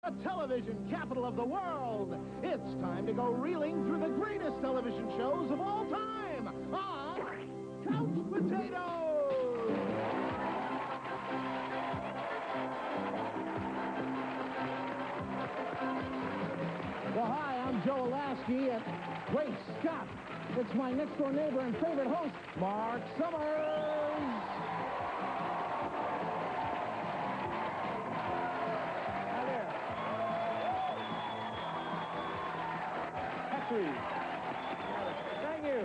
The television capital of the world. It's time to go reeling through the greatest television shows of all time on Couch Potatoes. Well, hi, I'm Joe Lasky, and great Scott, it's my next-door neighbor and favorite host, Mark Summers. Petries. Thank you.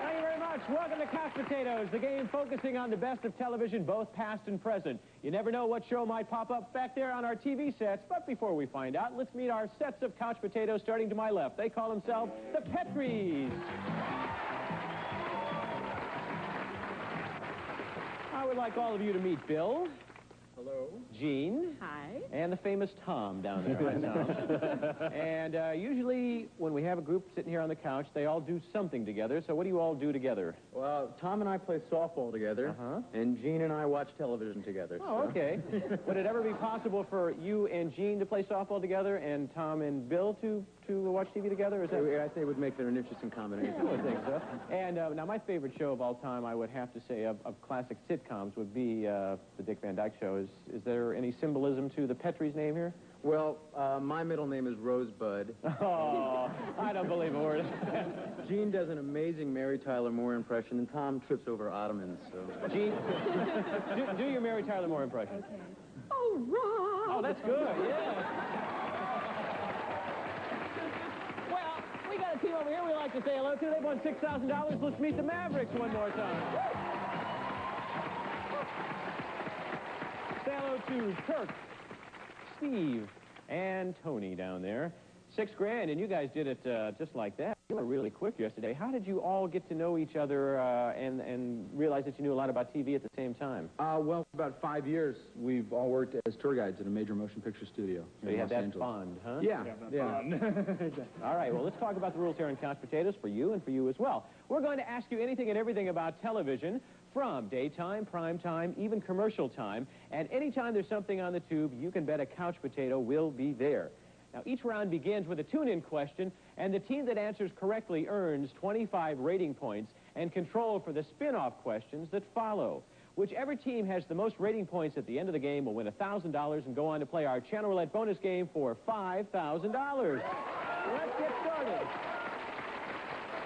Thank you very much. Welcome to Couch Potatoes, the game focusing on the best of television, both past and present. You never know what show might pop up back there on our TV sets, but before we find out, let's meet our sets of Couch Potatoes starting to my left. They call themselves the Petries. I would like all of you to meet Bill. Hello. Gene. Hi. And the famous Tom down there. Hi, Tom. And usually when we have a group sitting here on the couch, they all do something together. So what do you all do together? Well, Tom and I play softball together, and Gene and I watch television together. Oh, so. okay. Would it ever be possible for you and Gene to play softball together and Tom and Bill to watch TV together? Is that... I think it would make that an interesting combination. I would think so. And now my favorite show of all time, I would have to say, of classic sitcoms would be the Dick Van Dyke Show. Is there any symbolism to the Petries name here? Well, my middle name is Rosebud. Oh, I don't believe a word of that. Gene does an amazing Mary Tyler Moore impression, and Tom trips over ottomans, so... Gene, do your Mary Tyler Moore impression. Okay. Oh, Rob! Oh, that's good, yeah. Well, we got a team over here we like to say hello to. They've won $6,000. Let's meet the Mavericks one more time. Say hello to Kirk, Steve, and Tony down there. $6 grand, and you guys did it just like that. You were really quick yesterday. How did you all get to know each other and realize that you knew a lot about TV at the same time? Well, for about 5 years, we've all worked as tour guides at a major motion picture studio. So you had that bond, huh? Yeah. All right, well, let's talk about the rules here on Couch Potatoes for you and for you as well. We're going to ask you anything and everything about television, from daytime, prime time, even commercial time. And anytime there's something on the tube, you can bet a couch potato will be there. Now, each round begins with a tune-in question, and the team that answers correctly earns 25 rating points and control for the spin-off questions that follow. Whichever team has the most rating points at the end of the game will win $1,000 and go on to play our Channel Roulette bonus game for $5,000. Let's get started.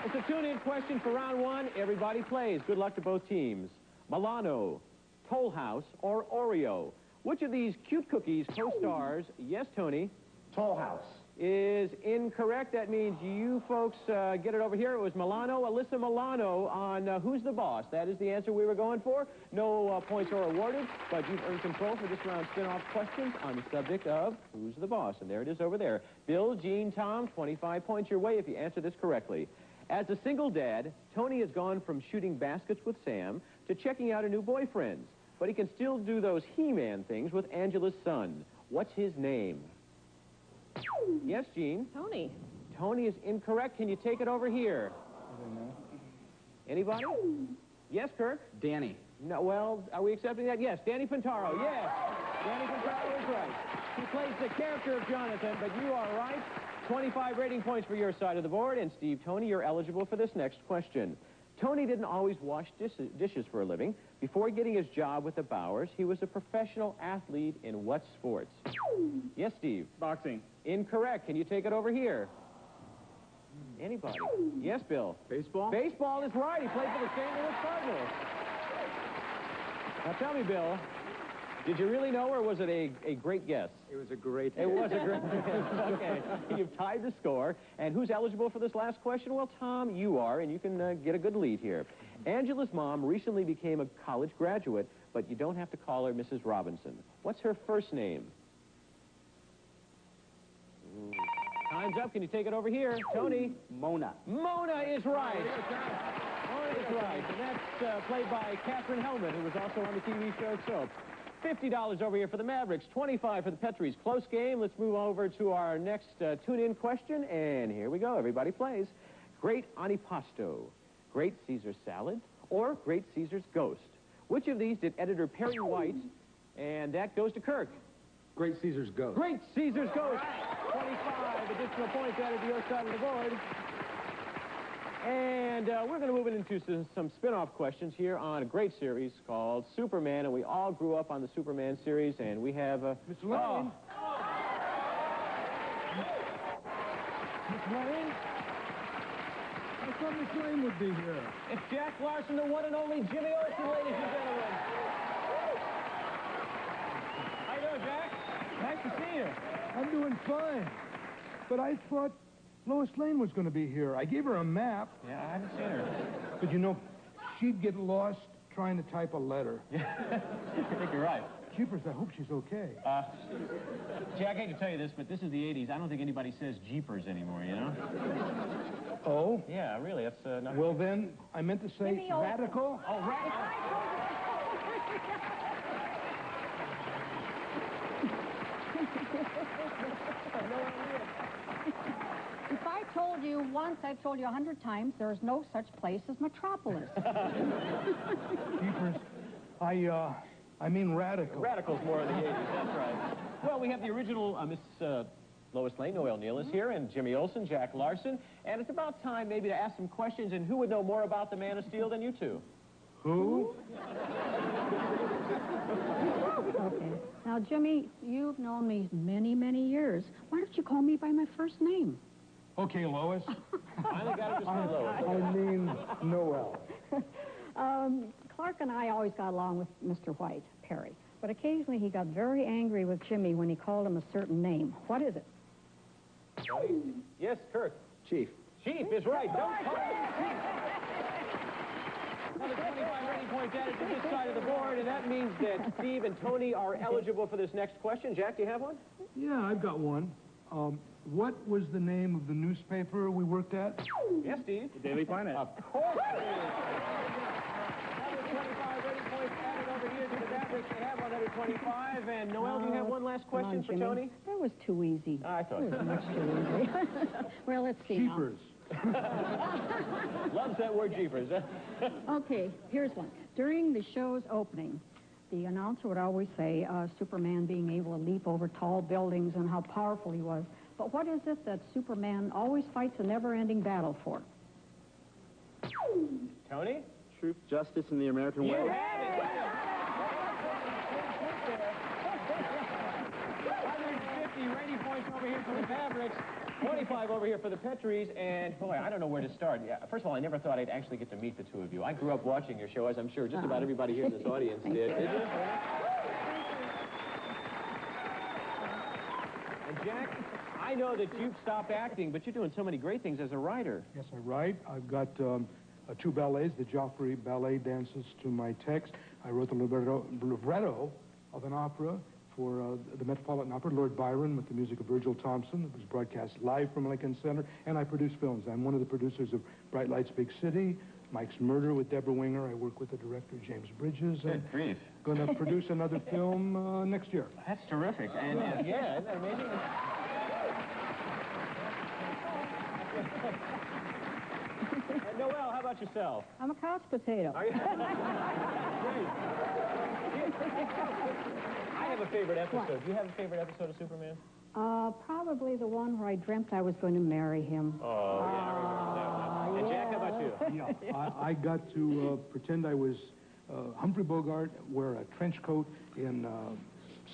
It's a tune-in question for round one. Everybody plays. Good luck to both teams. Milano, Toll House, or Oreo? Which of these cute cookies co-stars, yes, Tony, Toll House is incorrect? That means you folks get it over here. It was Milano, Alyssa Milano on Who's the Boss. That is the answer we were going for. No points are awarded, but you've earned control for this round's spin-off questions on the subject of Who's the Boss. And there it is over there. Bill, Gene, Tom, 25 points your way if you answer this correctly. As a single dad, Tony has gone from shooting baskets with Sam to checking out a new boyfriend. But he can still do those He-Man things with Angela's son. What's his name? Yes, Gene? Tony. Tony is incorrect. Can you take it over here? I don't know. Anybody? Yes, Kirk? Danny. No, well, are we accepting that? Yes, Danny Pintaro. Yes. Danny Pintaro is right. He plays the character of Jonathan, but you are right. 25 rating points for your side of the board. And Steve, Tony, you're eligible for this next question. Tony didn't always wash dishes for a living. Before getting his job with the Bowers, he was a professional athlete in what sports? Yes, Steve? Boxing. Incorrect. Can you take it over here? Anybody? Yes, Bill? Baseball? Baseball is right. He played for the St. Louis Cardinals. Now tell me, Bill, did you really know, or was it a great guess? It was a great It was a great guess. Okay. You've tied the score. And who's eligible for this last question? Well, Tom, you are, and you can get a good lead here. Angela's mom recently became a college graduate, but you don't have to call her Mrs. Robinson. What's her first name? Time's up. Can you take it over here? Tony? Mona. Mona is right. Mona is right. And that's played by Catherine Hellman, who was also on the TV show Soap. $50 over here for the Mavericks, 25 for the Petries. Close game. Let's move over to our next tune-in question, and here we go. Everybody plays. Great antipasto, great Caesar salad, or great Caesar's ghost? Which of these did editor Perry White, and that goes to Kirk? Great Caesar's Ghost. Great Caesar's Ghost. 25 additional points added to your side of the board. And we're going to move into some spin-off questions here on a great series called Superman. And we all grew up on the Superman series, and we have... Mr. Lane? Miss Lane? I thought Miss Lane would be here. It's Jack Larson, the one and only Jimmy Olsen, ladies and gentlemen. How you doing, Jack? Nice to see you. I'm doing fine. But I thought Lois Lane was going to be here. I gave her a map. Yeah, I haven't seen her. But you know, she'd get lost trying to type a letter. Yeah, I think you're right. Jeepers, I hope she's okay. Jack, I hate to tell you this, but this is the 80s. I don't think anybody says Jeepers anymore, you know? Oh? Yeah, really, that's not... Well, then, I meant to say radical. Oh, radical. If I told you once, I've told you 100 times, there's no such place as Metropolis. Jeepers, I mean radical. Radical's more of the 80s, that's right. Well, we have the original Miss Lois Lane, Noel Neal is here, and Jimmy Olsen, Jack Larson. And it's about time maybe to ask some questions, and who would know more about the Man of Steel than you two? Who? Okay. Now, Jimmy, you've known me many, many years. Why don't you call me by my first name? Okay, Lois. Finally got it to say Lois. I mean Noel. Clark and I always got along with Mr. White, Perry. But occasionally he got very angry with Jimmy when he called him a certain name. What is it? Yes, Kirk. Chief. Chief is right. Don't call him Chief. Another 25 rating points added to this side of the board, and that means that Steve and Tony are eligible for this next question. Jack, do you have one? Yeah, I've got one. What was the name of the newspaper we worked at? Yes, Steve. The Daily Planet. Of course it is. Another 25 rating points added over here to the Mavericks. They have 125. And Noel, do you have one last question for Jimmy. Tony? That was too easy. I thought That so. was much too easy. Well, let's see now. Jeepers. Loves that word, Jeepers. Okay, here's one. During the show's opening, the announcer would always say Superman being able to leap over tall buildings and how powerful he was. But what is it that Superman always fights a never-ending battle for? Tony? Truth, justice, and the American way. You have it. 150 rating points over here for the Mavericks. 25 over here for the Petries, and boy, I don't know where to start. Yeah, first of all, I never thought I'd actually get to meet the two of you. I grew up watching your show, as I'm sure just about everybody here in this audience did. Did you? And Jack, I know that you've stopped acting, but you're doing so many great things as a writer. Yes, I write. I've got 2 ballets, the Joffrey Ballet dances to my text. I wrote the libretto of an opera for the Metropolitan Opera, Lord Byron, with the music of Virgil Thompson. It was broadcast live from Lincoln Center, and I produce films. I'm one of the producers of Bright Lights, Big City, Mike's Murder with Deborah Winger. I work with the director, James Bridges. Good grief. Going to produce another film next year. That's terrific. And yeah, isn't that amazing? And Noel, how about yourself? I'm a couch potato. Are you? Great. I have a favorite episode. What? Do you have a favorite episode of Superman? Probably the one where I dreamt I was going to marry him. Oh, yeah, I remember that one. And Jack, how about you? Yeah, I got to pretend I was Humphrey Bogart, wear a trench coat in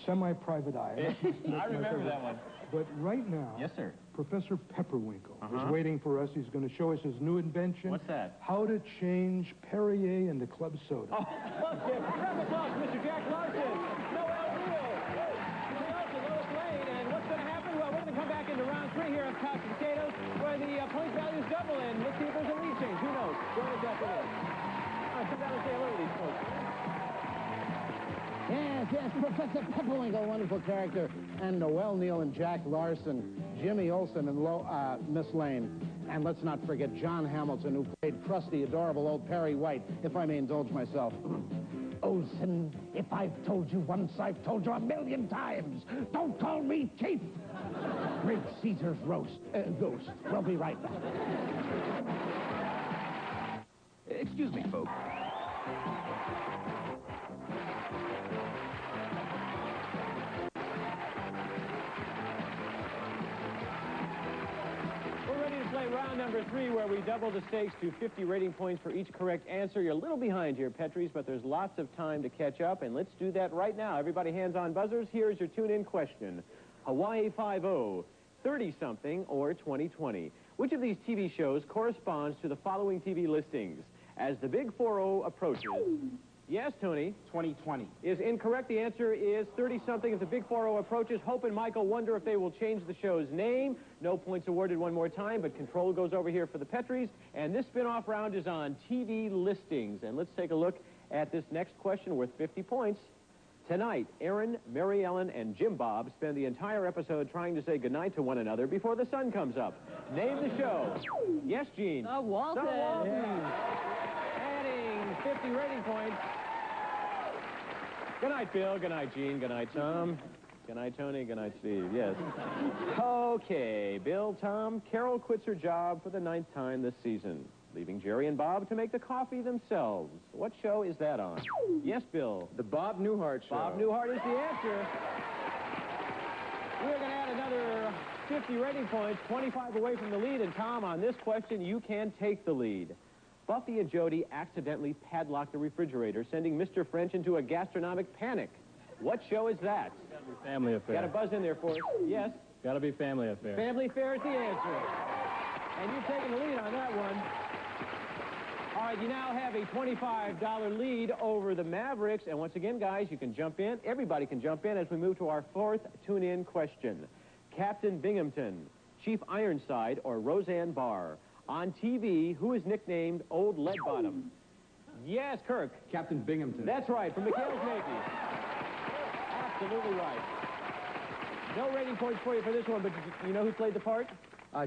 semi-private eye. I remember that one. But right now, Yes, sir. Professor Pepperwinkle is waiting for us. He's going to show us his new invention. What's that? How to change Perrier into club soda. Oh, okay. Round of applause, Mr. Jack Larson, Noel Neal, Jimmy Olsen, Lois Lane, and what's going to happen? Well, we're going to come back into round 3 here of Couch Potatoes, where the point values double, and let's see if there's a lead change. Who knows? Join us after this. All right, sit down and say hello to these folks. Yes, Professor Pepperwinkle, wonderful character, and Noel Neal and Jack Larson, Jimmy Olsen and Miss Lane. And let's not forget John Hamilton, who played crusty, adorable old Perry White, if I may indulge myself. Olsen, if I've told you once, I've told you 1,000,000 times. Don't call me Chief. Great Caesar's ghost. We'll be right back. Excuse me, folks. round number 3, where we double the stakes to 50 rating points for each correct answer. You're a little behind here, Petries, but there's lots of time to catch up, and let's do that right now. Everybody hands on buzzers. Here's your tune-in question. Hawaii Five-0, 30-something or 2020. Which of these TV shows corresponds to the following TV listings? As the Big 4-0 approaches... Yes, Tony? 2020. Is incorrect. The answer is 30-something. As the Big 4-0 approaches, Hope and Michael wonder if they will change the show's name. No points awarded one more time, but control goes over here for the Petries. And this spin-off round is on TV listings. And let's take a look at this next question worth 50 points. Tonight, Aaron, Mary Ellen, and Jim Bob spend the entire episode trying to say goodnight to one another before the sun comes up. Name the show. Yes, Gene. The Waltons. The Waltons. Adding 50 rating points. Good night, Bill. Good night, Gene. Good night, Tom. Good night, Tony. Good night, Steve. Yes. Okay, Bill, Tom, Carol quits her job for the 9th time this season, leaving Jerry and Bob to make the coffee themselves. What show is that on? Yes, Bill. The Bob Newhart Show. Bob Newhart is the answer. We're going to add another 50 rating points, 25 away from the lead. And, Tom, on this question, you can take the lead. Buffy and Jody accidentally padlocked the refrigerator, sending Mr. French into a gastronomic panic. What show is that? Family Affair. Got a buzz in there for us. Yes? Gotta be Family Affair. Family Affair is the answer. And you've taken the lead on that one. All right, you now have a $25 lead over the Mavericks. And once again, guys, you can jump in. Everybody can jump in as we move to our 4th tune-in question. Captain Binghamton, Chief Ironside, or Roseanne Barr? On TV, who is nicknamed Old Lead Bottom? Yes, Kirk. Captain Binghamton. That's right, from McHale's Navy. Absolutely right. No rating points for you for this one, but you know who played the part?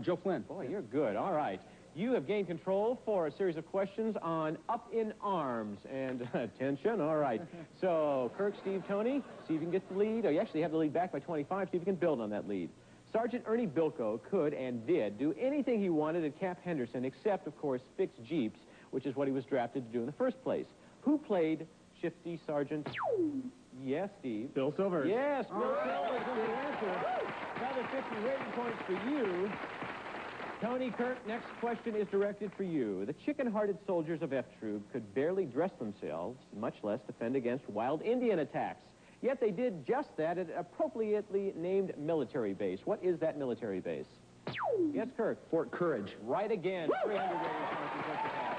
Joe Flynn. Boy, you're good. All right. You have gained control for a series of questions on Up in Arms. And attention, all right. So, Kirk, Steve, Tony, see if you can get the lead. Oh, you actually have the lead back by 25. See if you can build on that lead. Sergeant Ernie Bilko could and did do anything he wanted at Camp Henderson except, of course, fix Jeeps, which is what he was drafted to do in the first place. Who played Shifty Sergeant? Yes, Steve. Bill Silvers. Yes, Bill Silvers is the answer. Another 50 rating points for you. Tony, Kirk, next question is directed for you. The chicken-hearted soldiers of F Troop could barely dress themselves, much less defend against wild Indian attacks. Yet they did just that at an appropriately named military base. What is that military base? Yes, Kirk. Fort Courage. Right again. 300 rating points is what you have.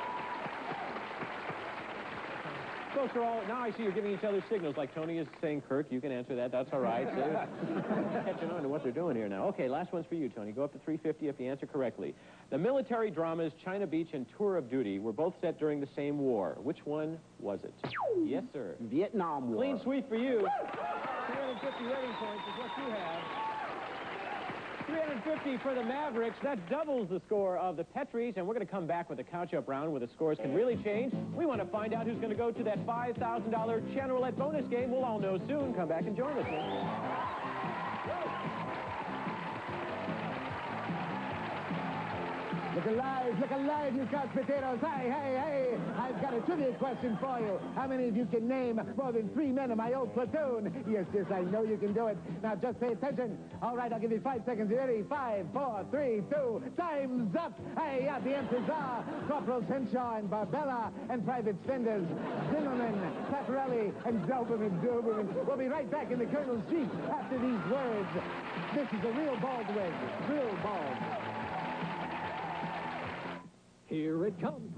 Folks are all, now I see you're giving each other signals, like Tony is saying, Kirk, you can answer that. That's all right. Catching on to what they're doing here now. Okay, last one's for you, Tony. Go up to 350 if you answer correctly. The military dramas China Beach and Tour of Duty were both set during the same war. Which one was it? Yes, sir. Vietnam War. Clean sweep for you. 350 rating points is what you have. 350 for the Mavericks. That doubles the score of the Petries, and we're going to come back with a couch-up round where the scores can really change. We want to find out who's going to go to that $5,000 Channel Roulette bonus game. We'll all know soon. Come back and join us. Look alive, you couch potatoes. Hey, hey, hey. I've got a trivia question for you. How many of you can name more than 3 men in my old platoon? Yes, yes, I know you can do it. Now, just pay attention. All right, I'll give you 5 seconds. You ready? 5, 4, 3, 2. Time's up. Hey, yeah, the answers are Corporals Henshaw and Barbella and Private Spenders, Zimmerman, Paparelli, and Doberman. We'll be right back in the Colonel's Jeep after these words. This is a real Baldwin. Real bald. Here it comes.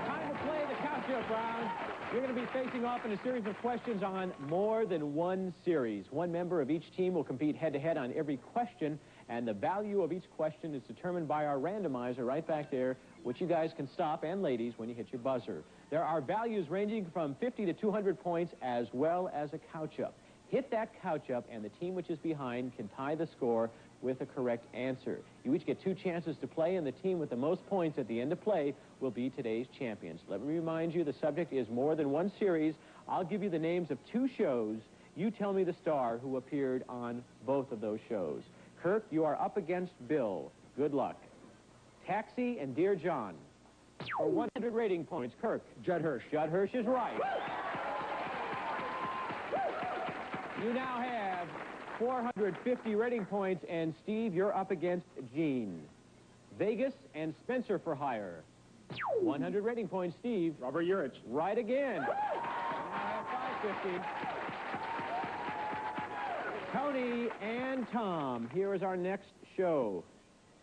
Time to play the couch-up round. You're going to be facing off in a series of questions on more than one series. One member of each team will compete head-to-head on every question, and the value of each question is determined by our randomizer right back there, which you guys can stop, and ladies, when you hit your buzzer. There are values ranging from 50 to 200 points, as well as a couch-up. Hit that couch up, and the team which is behind can tie the score with a correct answer. You each get 2 chances to play, and the team with the most points at the end of play will be today's champions. Let me remind you, the subject is more than one series. I'll give you the names of 2 shows. You tell me the star who appeared on both of those shows. Kirk, you are up against Bill. Good luck. Taxi and Dear John. For 100 rating points, Kirk. Judd Hirsch. Judd Hirsch is right. You now have 450 rating points, and Steve, you're up against Gene. Vegas and Spencer for hire. 100 rating points, Steve. Robert Urich. Right again. Now have 550. Tony and Tom, here is our next show.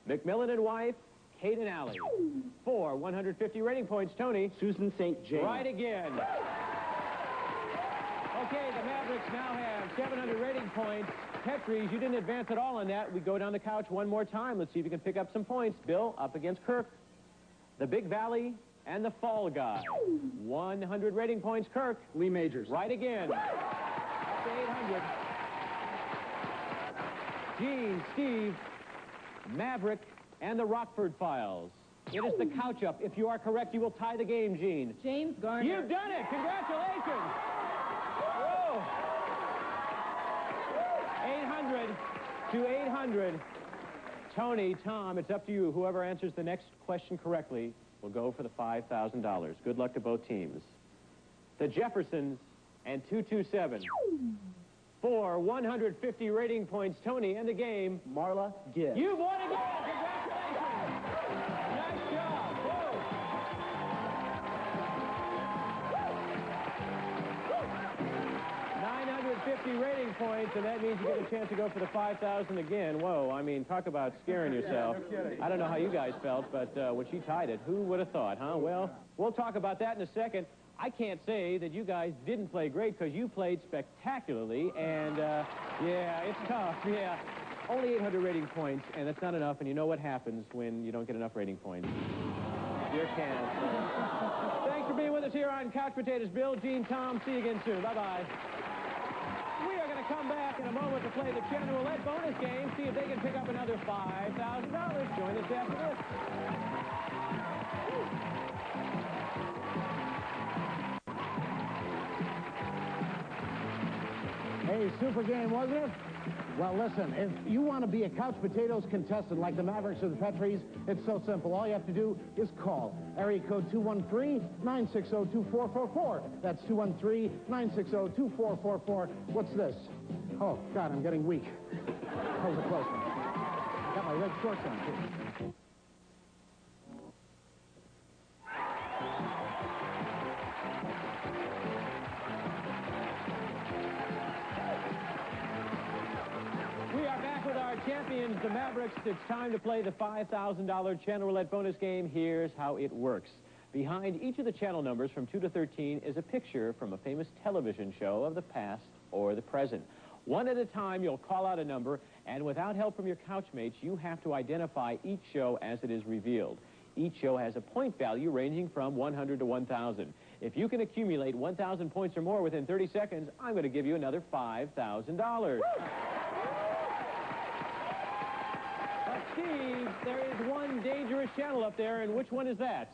McMillan and wife, Kate and Allie. For 150 rating points, Tony. Susan St. James. Right again. Okay, the Mavericks now have 700 rating points. Petries, you didn't advance at all on that. We go down the couch one more time. Let's see if you can pick up some points. Bill, up against Kirk. The Big Valley and the Fall Guy. 100 rating points, Kirk. Lee Majors. Right again. Up to 800. Gene, Steve, Maverick, and the Rockford Files. It is the couch up. If you are correct, you will tie the game, Gene. James Garner. You've done it. Congratulations. Whoa. 800 to 800. Tony, Tom, it's up to you. Whoever answers the next question correctly will go for the $5,000. Good luck to both teams. The Jeffersons and 227. For 150 rating points, Tony, and the game. Marla Gibbs. You've won again. Congratulations. Nice job. Whoa. 950 rating points, and that means you get a chance to go for the 5,000 again. Whoa, I mean, talk about scaring yourself. I don't know how you guys felt, but when she tied it, who would have thought, huh? Well, we'll talk about that in a second. I can't say that you guys didn't play great because you played spectacularly, and yeah, it's tough, yeah. Only 800 rating points, and that's not enough, and you know what happens when you don't get enough rating points. You're canceled. Thanks for being with us here on Couch Potatoes. Bill, Gene, Tom, see you again soon. Bye-bye. We are going to come back in a moment to play the Channel Roulette bonus game, see if they can pick up another $5,000. Join us after this. Hey, super game, wasn't it? Well, listen, if you want to be a Couch Potatoes contestant like the Mavericks or the Petries, it's so simple. All you have to do is call. Area code 213-960-2444. That's 213-960-2444. What's this? Oh, God, I'm getting weak. Hold it close. Got my red shorts on, too. Champions, the Mavericks. It's time to play the $5,000 Channel Roulette bonus game. Here's how it works. Behind each of the channel numbers from 2 to 13 is a picture from a famous television show of the past or the present. One at a time, you'll call out a number, and without help from your couchmates, you have to identify each show as it is revealed. Each show has a point value ranging from 100 to 1,000. If you can accumulate 1,000 points or more within 30 seconds, I'm going to give you another $5,000. Steve, there is one dangerous channel up there, and which one is that?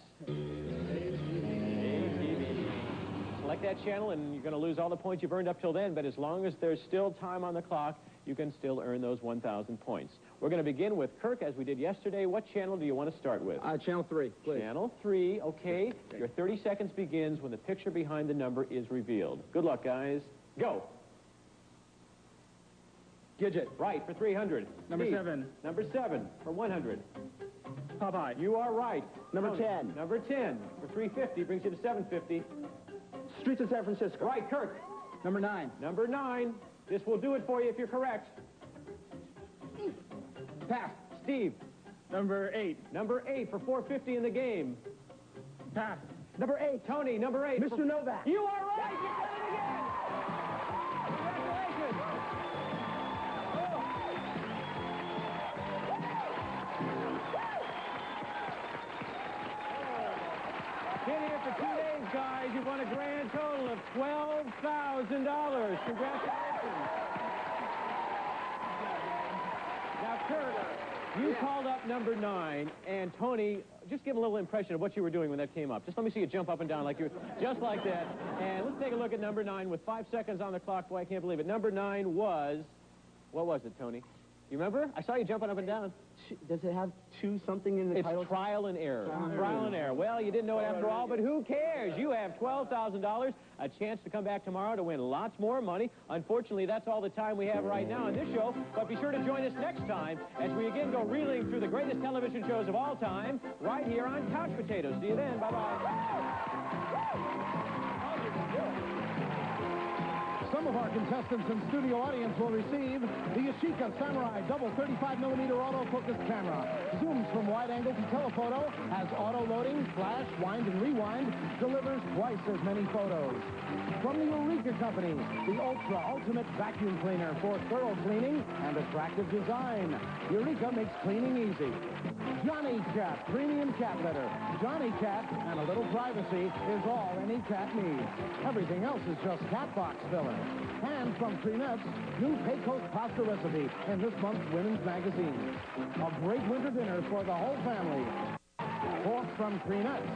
Select that channel, and you're going to lose all the points you've earned up till then, but as long as there's still time on the clock, you can still earn those 1,000 points. We're going to begin with Kirk, as we did yesterday. What channel do you want to start with? Channel 3, please. Channel 3, okay. Your 30 seconds begins when the picture behind the number is revealed. Good luck, guys. Go. Gidget. Right, for 300. Number Steve. 7. Number 7, for 100. Popeye. You are right. Number Tony. 10. Number 10, for 350, brings you to 750. Streets of San Francisco. Right, Kirk. Number 9. Number 9. This will do it for you if you're correct. Pass. Steve. Number 8. Number 8, for 450 in the game. Pass. Number 8. Tony, number 8. Mr. Novak. You are right. You did it again. Congratulations. Been here for 2 days, guys. You've won a grand total of $12,000. Congratulations. Now, Kurt, you called up number 9, and Tony, just give a little impression of what you were doing when that came up. Just let me see you jump up and down like you were, just like that. And let's take a look at number 9 with 5 seconds on the clock. Boy, I can't believe it. Number 9 was, what was it, Tony? You remember? I saw you jumping up and down. Does it have two something in the It's title? trial and error. Trial and error. Well, you didn't know it after all, but who cares? You have $12,000, a chance to come back tomorrow to win lots more money. Unfortunately, that's all the time we have right now on this show, but be sure to join us next time as we again go reeling through the greatest television shows of all time right here on Couch Potatoes. See you then. Bye-bye. Some of our contestants and studio audience will receive the Yashica Samurai double 35mm autofocus camera. Zooms from wide angle to telephoto, has auto loading, flash, wind, and rewind, delivers twice as many photos. From the Eureka Company, the Ultra Ultimate Vacuum Cleaner for thorough cleaning and attractive design. Eureka makes cleaning easy. Johnny Cat Premium Cat Litter. Johnny Cat and a little privacy is all any cat needs. Everything else is just cat box filler. And from Creamettes, new Pecos pasta recipe in this month's Women's Magazine. A great winter dinner for the whole family. Fork from Creamettes.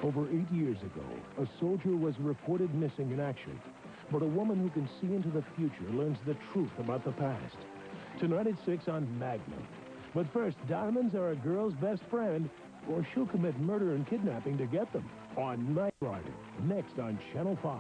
Over 8 years ago, a soldier was reported missing in action. But a woman who can see into the future learns the truth about the past. Tonight at 6 on Magnum. But first, diamonds are a girl's best friend, or she'll commit murder and kidnapping to get them. On Night Rider, next on Channel 5.